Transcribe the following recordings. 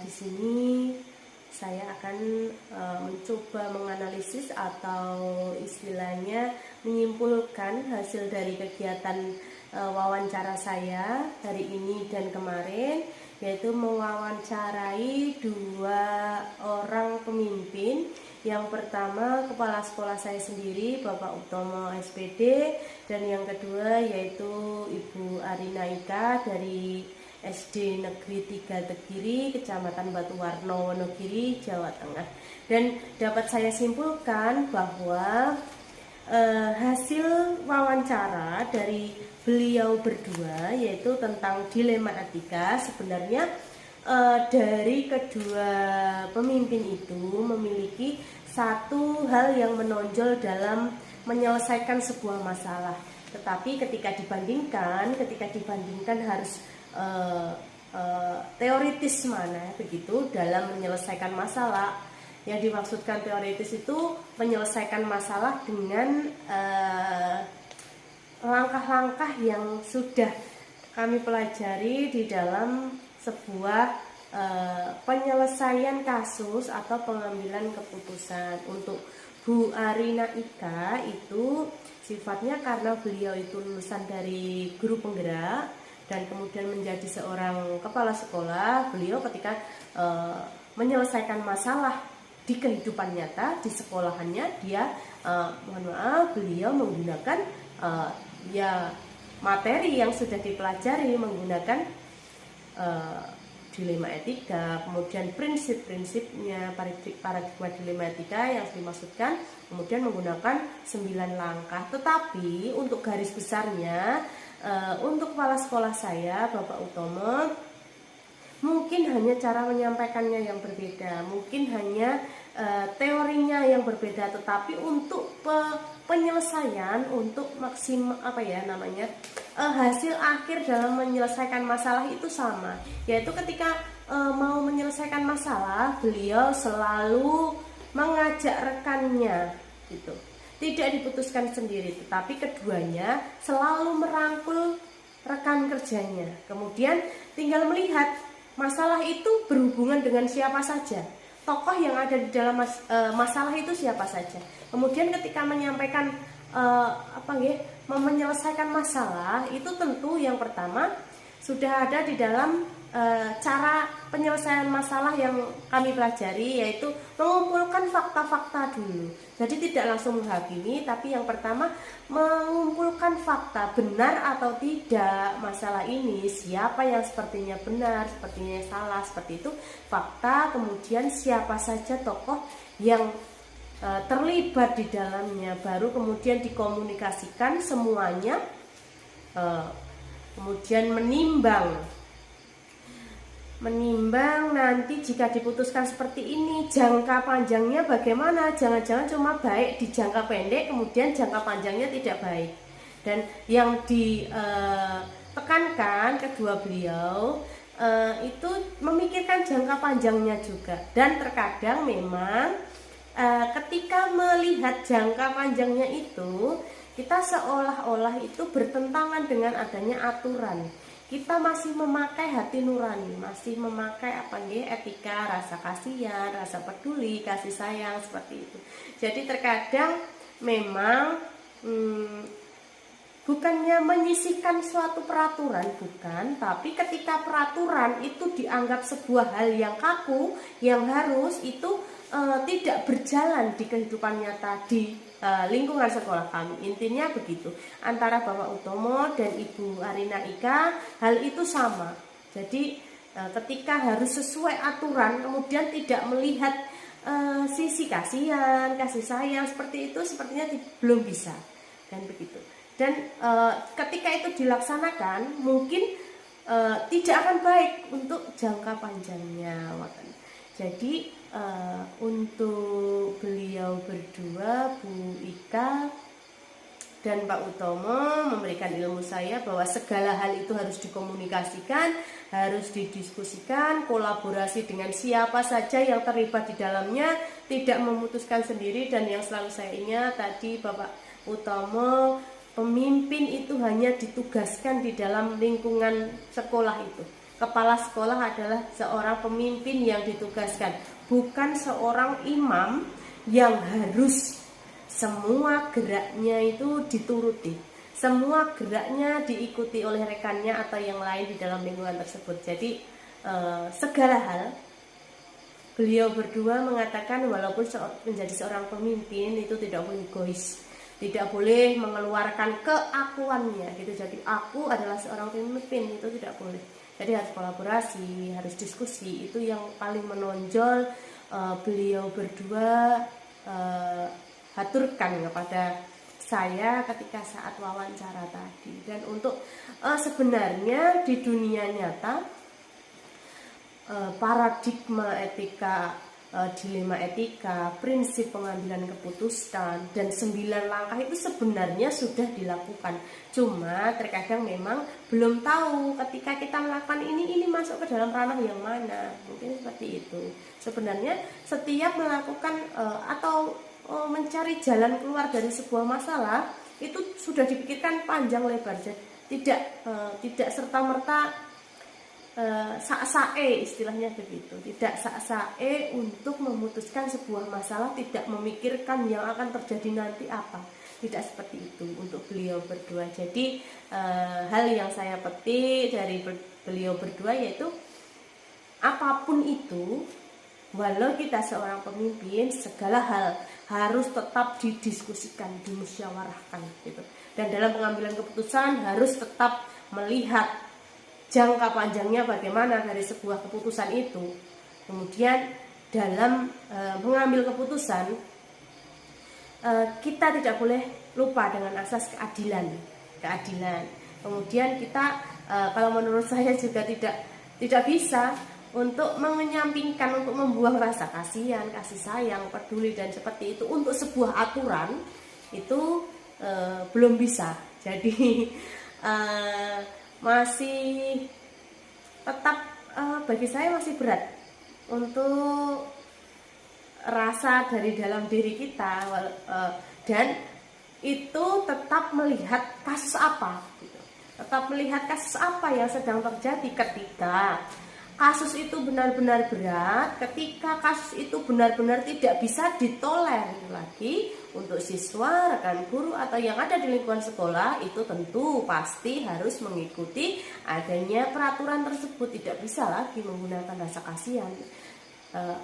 Di sini saya akan mencoba menganalisis atau istilahnya menyimpulkan hasil dari kegiatan wawancara saya hari ini dan kemarin, yaitu mewawancarai 2 orang pemimpin. Yang pertama kepala sekolah saya sendiri, Bapak Utomo SPD, dan yang kedua yaitu Ibu Arina Ika dari SD Negeri 3 Tegiri, Kecamatan Batuwarno, Wonogiri, Jawa Tengah. Dan dapat saya simpulkan bahwa hasil wawancara dari beliau berdua, yaitu tentang dilema etika, sebenarnya dari kedua pemimpin itu memiliki satu hal yang menonjol dalam menyelesaikan sebuah masalah. Tetapi ketika dibandingkan harus teoritis mana begitu dalam menyelesaikan masalah. Yang dimaksudkan teoritis itu menyelesaikan masalah dengan langkah-langkah yang sudah kami pelajari di dalam sebuah penyelesaian kasus atau pengambilan keputusan. Untuk Bu Arina Ika itu sifatnya karena beliau itu lulusan dari guru penggerak dan kemudian menjadi seorang kepala sekolah. Beliau ketika menyelesaikan masalah di kehidupan nyata, di sekolahannya, dia beliau menggunakan materi yang sudah dipelajari, menggunakan dilema etika, kemudian prinsip-prinsipnya, paradigma dilema etika yang dimaksudkan, kemudian menggunakan 9 langkah. Tetapi untuk garis besarnya, untuk kepala sekolah saya, Bapak Utomo, mungkin hanya cara menyampaikannya yang berbeda, mungkin hanya teorinya yang berbeda, tetapi untuk penyelesaian, untuk hasil akhir dalam menyelesaikan masalah itu sama. Yaitu ketika mau menyelesaikan masalah, beliau selalu mengajak rekannya gitu. Tidak diputuskan sendiri, tetapi keduanya selalu merangkul rekan kerjanya. Kemudian tinggal melihat masalah itu berhubungan dengan siapa saja, tokoh yang ada di dalam masalah itu siapa saja. Kemudian ketika menyampaikan menyelesaikan masalah itu, tentu yang pertama sudah ada di dalam cara penyelesaian masalah yang kami pelajari, yaitu mengumpulkan fakta-fakta dulu. Jadi tidak langsung menghakimi, tapi yang pertama mengumpulkan fakta, benar atau tidak masalah ini, siapa yang sepertinya benar, sepertinya salah, seperti itu fakta. Kemudian siapa saja tokoh yang terlibat di dalamnya, baru kemudian dikomunikasikan semuanya, kemudian menimbang nanti jika diputuskan seperti ini, jangka panjangnya bagaimana. Jangan-jangan cuma baik di jangka pendek, kemudian jangka panjangnya tidak baik. Dan yang ditekankan kedua beliau itu memikirkan jangka panjangnya juga. Dan terkadang memang ketika melihat jangka panjangnya itu, kita seolah-olah itu bertentangan dengan adanya aturan. Kita masih memakai hati nurani, masih memakai etika, rasa kasihan, rasa peduli, kasih sayang, seperti itu. Jadi terkadang memang bukannya menyisihkan suatu peraturan, bukan, tapi ketika peraturan itu dianggap sebuah hal yang kaku, yang harus, itu tidak berjalan di kehidupan nyata di lingkungan sekolah kami. Intinya begitu. Antara Bapak Utomo dan Ibu Arina Ika, hal itu sama. Jadi ketika harus sesuai aturan, kemudian tidak melihat sisi kasihan, kasih sayang, seperti itu sepertinya belum bisa, dan begitu. Dan ketika itu dilaksanakan, mungkin tidak akan baik untuk jangka panjangnya. Jadi untuk beliau berdua, Bu Ika dan Pak Utomo, memberikan ilmu saya bahwa segala hal itu harus dikomunikasikan, harus didiskusikan, kolaborasi dengan siapa saja yang terlibat di dalamnya, tidak memutuskan sendiri. Dan yang selalu saya ingat tadi Bapak Utomo, pemimpin itu hanya ditugaskan di dalam lingkungan sekolah itu. kepala sekolah adalah seorang pemimpin yang ditugaskan, bukan seorang imam yang harus semua geraknya itu dituruti, semua geraknya diikuti oleh rekannya atau yang lain di dalam lingkungan tersebut. Jadi segala hal beliau berdua mengatakan walaupun menjadi seorang pemimpin itu tidak boleh egois, tidak boleh mengeluarkan keakuannya gitu. Jadi aku adalah seorang pemimpin, itu tidak boleh. Jadi harus kolaborasi, harus diskusi. Itu yang paling menonjol beliau berdua haturkan kepada saya ketika saat wawancara tadi. Dan untuk sebenarnya di dunia nyata paradigma etika, dilema etika, prinsip pengambilan keputusan, dan 9 langkah itu sebenarnya sudah dilakukan. Cuma terkadang memang belum tahu ketika kita melakukan ini masuk ke dalam ranah yang mana. Mungkin seperti itu. Sebenarnya setiap melakukan atau mencari jalan keluar dari sebuah masalah itu sudah dipikirkan panjang lebar. Jadi tidak serta-merta sak-sae, istilahnya begitu. Tidak sak-sae untuk memutuskan sebuah masalah, tidak memikirkan yang akan terjadi nanti apa. Tidak seperti itu untuk beliau berdua. Jadi hal yang saya petik dari beliau berdua yaitu apapun itu, walau kita seorang pemimpin, segala hal harus tetap didiskusikan, dimusyawarahkan gitu. Dan dalam pengambilan keputusan harus tetap melihat jangka panjangnya bagaimana dari sebuah keputusan itu. Kemudian dalam mengambil keputusan kita tidak boleh lupa dengan asas keadilan. Kemudian kita kalau menurut saya juga tidak bisa untuk menyampingkan, untuk membuang rasa kasihan, kasih sayang, peduli dan seperti itu untuk sebuah aturan itu belum bisa. Jadi masih tetap bagi saya masih berat untuk rasa dari dalam diri kita, dan itu tetap melihat kasus apa gitu. Tetap melihat kasus apa yang sedang terjadi. Ketika kasus itu benar-benar berat, ketika kasus itu benar-benar tidak bisa ditolerir lagi untuk siswa, rekan guru atau yang ada di lingkungan sekolah, itu tentu pasti harus mengikuti adanya peraturan tersebut. Tidak bisa lagi menggunakan rasa kasihan,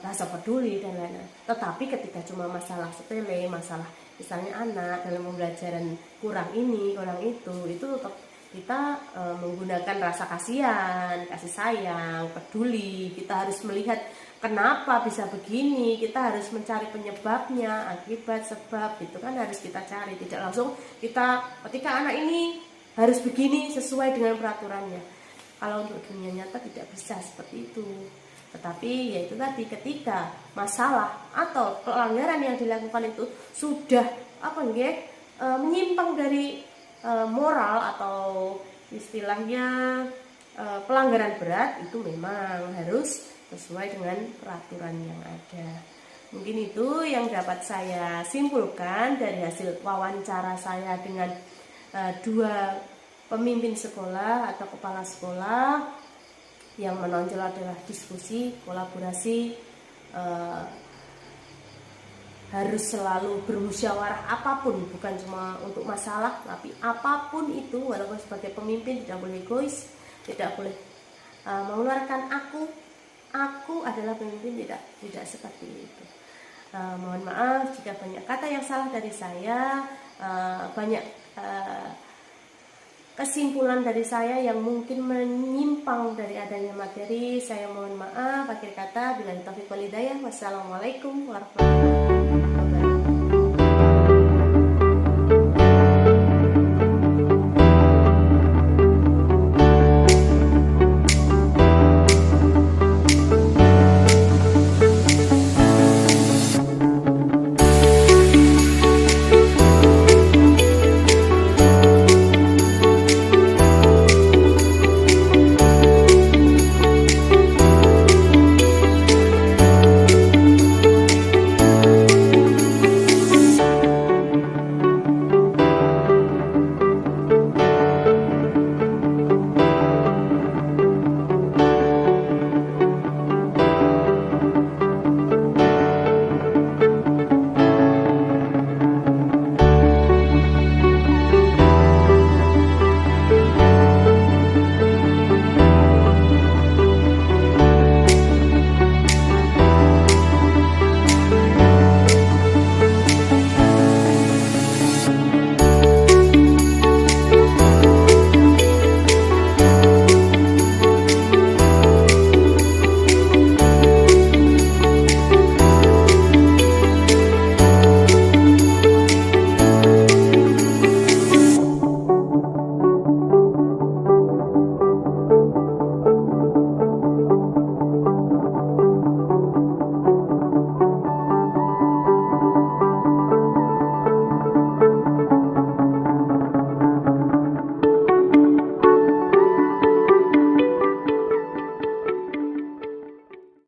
rasa peduli dan lain-lain. Tetapi ketika cuma masalah sepele, masalah misalnya anak dalam pembelajaran kurang ini, kurang itu tetap kita menggunakan rasa kasihan, kasih sayang, peduli. Kita harus melihat kenapa bisa begini, kita harus mencari penyebabnya, akibat, sebab, itu kan harus kita cari. Tidak langsung kita ketika anak ini harus begini sesuai dengan peraturannya. Kalau untuk dunia nyata tidak bisa seperti itu. Tetapi yaitu tadi, ketika masalah atau pelanggaran yang dilakukan itu sudah menyimpang dari moral atau istilahnya pelanggaran berat, itu memang harus sesuai dengan peraturan yang ada. Mungkin itu yang dapat saya simpulkan dari hasil wawancara saya dengan dua pemimpin sekolah atau kepala sekolah. Yang menonjol adalah diskusi, kolaborasi, harus selalu bermusyawarah apapun, bukan cuma untuk masalah, tapi apapun itu, walaupun sebagai pemimpin tidak boleh egois, tidak boleh mengeluarkan aku adalah pemimpin, tidak seperti itu. Mohon maaf jika banyak kata yang salah dari saya, banyak kesimpulan dari saya yang mungkin menyimpang dari adanya materi. Saya mohon maaf. Akhir kata, billahi taufiq wal hidayah. Wassalamualaikum warahmatullahi wabarakatuh.